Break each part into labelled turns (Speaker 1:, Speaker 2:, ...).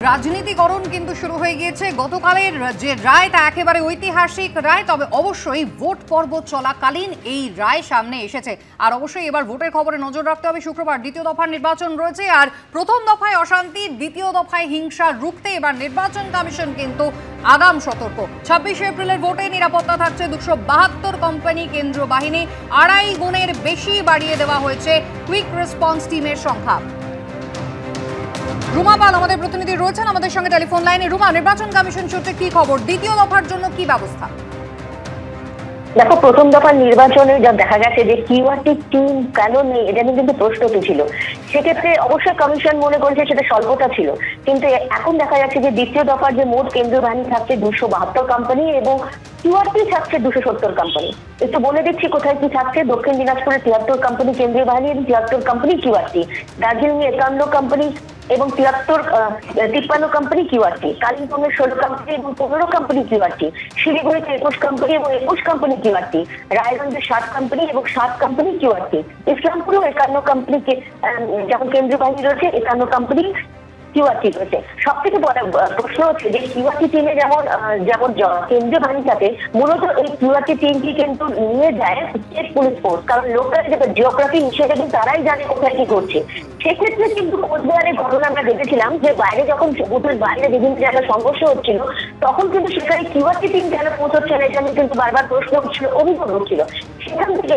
Speaker 1: রাজনীতিকরণ কিন্তু শুরু হয়ে গিয়েছে। গতকালের যে রায় তা একেবারে ঐতিহাসিক রায়, তবে অবশ্যই ভোট পর্ব চলাকালীন এই রায় সামনে এসেছে। আর অবশ্যই এবার ভোটের খবরে নজর রাখতে হবে। শুক্রবার দ্বিতীয় দফার নির্বাচন রয়েছে, আর প্রথম দফায় অশান্তি, দ্বিতীয় দফায় হিংসা রুখতে এবার নির্বাচন কমিশন কিন্তু আগাম সতর্ক। 26 এপ্রিলের ভোটে নিরাপত্তা থাকছে 272 কোম্পানি কেন্দ্রীয় বাহিনী, 2.5 গুণের বেশি বাড়িয়ে দেওয়া হয়েছে কুইক রেসপন্স টিমের সংখ্যা। রুমা পাল আমাদের প্রতিনিধি রয়েছেন আমাদের সঙ্গে টেলিফোন লাইনে। রুমা, নির্বাচন কমিশন সূত্রে কি খবর, দ্বিতীয় দফার জন্য কি ব্যবস্থা?
Speaker 2: দেখো, প্রথম দফার নির্বাচনে যা দেখা গেছে যে কিউআরটি টিম কেন নেই, এটা নিয়ে কিন্তু প্রশ্ন ছিল। সেক্ষেত্রে অবশ্যই কমিশন মনে করেছে সেটা স্বল্পতা ছিল, কিন্তু এখন দেখা যাচ্ছে যে দ্বিতীয় দফার যে মোট কেন্দ্রীয় বাহিনী থাকছে 272 কোম্পানি এবং কিউআরটি থাকছে 270 কোম্পানি। একটু বলে দিচ্ছি কোথায় কি থাকছে। দক্ষিণ দিনাজপুরে 73 কোম্পানি কেন্দ্রীয় বাহিনী এবং 73 কোম্পানি কিউআরটি, দার্জিলিং 51 কোম্পানি এবং 53 কোম্পানি কিউআরটি, কালিম্পংয়ের 16 কোম্পানি এবং 15 কোম্পানি কিউআরটি, শিলিগুড়িতে 21 কোম্পানি এবং 21 কোম্পানি কিউআরটি, রায়গঞ্জে 7 কোম্পানি এবং 7 কোম্পানি কিউআরটি, ইসলামপুরেও 51 কোম্পানি যেমন কেন্দ্রীয় বাহিনী রয়েছে, 51 কোম্পানি কিউআরটি রয়েছে। সব থেকে বড় প্রশ্ন হচ্ছে যে কিউআরটি টিমে যেমন কেন্দ্রীয় বাহিনীটাতে মূলত এই কিউআরটি টিমটি কিন্তু নিয়ে যায় স্টেট পুলিশ ফোর্স, কারণ লোকাল জিওগ্রাফি হিসেবে কিন্তু তারাই জানে কোথায় কি করছে। সেক্ষেত্রে কিন্তু কোচবিহারের ঘটনা আমরা দেখেছিলাম যে বাইরে যখন বুথের বাইরে বিভিন্ন জায়গায় সংঘর্ষ হচ্ছিল, তখন কিন্তু সেখানে কিউআরটি টিম কেন পৌঁছচ্ছে না, এটা নিয়ে কিন্তু বারবার প্রশ্ন হচ্ছিল, অভিযোগ হচ্ছিল। সেখান থেকে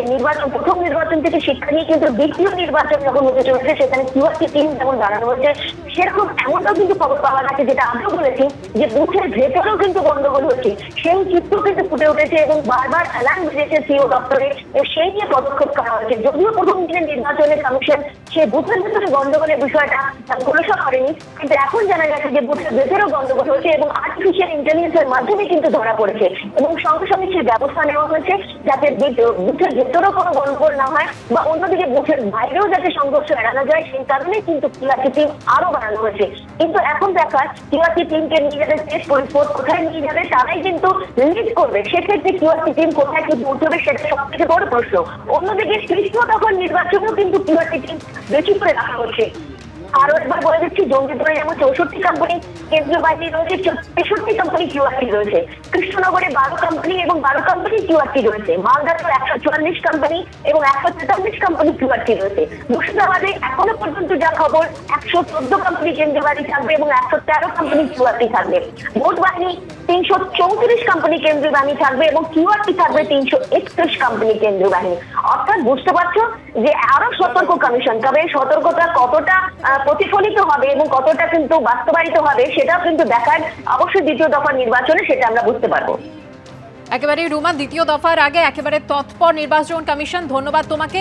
Speaker 2: প্রথম নির্বাচন থেকে শিক্ষা নিয়ে কিন্তু দ্বিতীয় নির্বাচন যখন হতে চলেছে, সেখানে কিউআরটি টিম যেমন দাঁড়ানো হয়েছে, সেরকম এমনটাও কিন্তু খবর পাওয়া গেছে, যেটা আমরাও বলেছি যে বুথের ভেতরেও কিন্তু গন্ডগোল হচ্ছে, সেই চিত্র কিন্তু ফুটে উঠেছে এবং বারবার অ্যালার্ম বেজেছে সিও দপ্তরে, সেই নিয়ে পদক্ষেপ করা হয়েছে। যদিও প্রথম দিনের নির্বাচনের কমিশন সেই বুথের ভেতরে গন্ডগোলের বিষয়টা খোলসা করেনি, কিন্তু এখন জানা গেছে যে বুথের ভেতরেও গন্ডগোল হয়েছে এবং আর্টিফিশিয়াল ইন্টেলিজেন্সের মাধ্যমে কিন্তু ধরা পড়েছে এবং সঙ্গে সঙ্গে সেই ব্যবস্থা নেওয়া হয়েছে যাতে বুথের ভেতরেও কোনো গন্ডগোল না হয় বা অন্যদিকে বুথের বাইরেও যাতে সংঘর্ষ এড়ানো যায়, সেই কারণে কিন্তু কিউআরটি টিম আরো বাড়ানো হয়েছে। কিন্তু এখন দেখার কিউআরটি টিমকে নিয়ে যাবে স্টেট পুলিশ ফোর্স, কোথায় নিয়ে যাবে তারাই কিন্তু লিড করবে। সেক্ষেত্রে কিউআরটি টিম কোথায় কি পৌঁছবে সেটা সব থেকে বড় প্রশ্ন। অন্যদিকে তৃতীয় দফার নির্বাচনেও কিন্তু কিউআরটি টিম বেশি করে রাখা হচ্ছে। আরো একবার বলে দিচ্ছি, জঙ্গিপুরে যেমন 64 কোম্পানি কেন্দ্রীয় বাহিনী রয়েছে, 63 কোম্পানি কিউআরটি রয়েছে, কৃষ্ণনগরে 12 কোম্পানি এবং 12 কোম্পানি কিউআরটি রয়েছে, মালদাতে 144 কোম্পানি এবং 143 কোম্পানি কিউআরটি রয়েছে, মুর্শিদাবাদে এখনো পর্যন্ত যা খবর 114 কোম্পানি কেন্দ্রীয় বাহিনী থাকবে এবং 113 কোম্পানি কিউআরটি থাকবে। ভোট বাহিনী 334 কোম্পানি কেন্দ্রীয় বাহিনী থাকবে এবং কিউআরটি থাকবে 331 কোম্পানি কেন্দ্রীয় বাহিনী। অর্থাৎ বুঝতে পারছো যে আরো সতর্ক কমিশন, তবে সতর্কতা কতটা প্রতিফলিত হবে এবং কতটা কিন্তু বাস্তবায়িত হবে সেটাও কিন্তু দেখার অবশ্যই দ্বিতীয় দফার নির্বাচনে, সেটা আমরা বুঝতে পারবো।
Speaker 1: একেবারে রুমা, দ্বিতীয় দফার আগে একেবারে তৎপর নির্বাচন কমিশন, ধন্যবাদ তোমাকে।